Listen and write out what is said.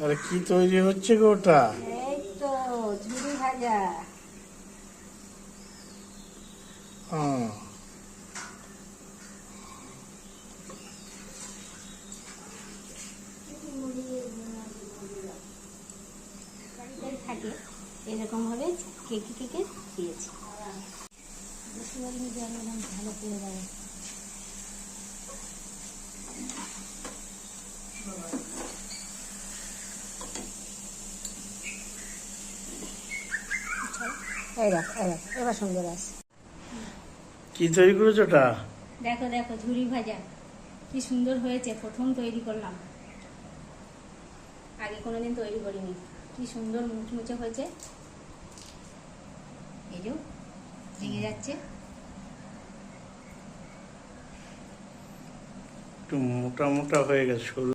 আরে কি তৈরি হচ্ছে গো ওটা? এই তো ঝুড়ি ভাজা। হুম। বাড়িতে থাকে এরকম ভাবে কেকে কেকে দিয়েছি। বুঝতে পারিনি যে আমি এরকম ভালো করে যাবো। এই দেখ এবার সুন্দর আছে। কি তৈরি করেছো ওটা? দেখো দেখো ঝুড়ি ভাজা কি সুন্দর হয়েছে, প্রথম তৈরি করলাম, আগে কোনোদিন তৈরি করিনি। কি সুন্দর মুচমুচে হয়েছে, এই যে ভেঙে যাচ্ছে। একটু মোটা মোটা হয়ে গেছে, সরু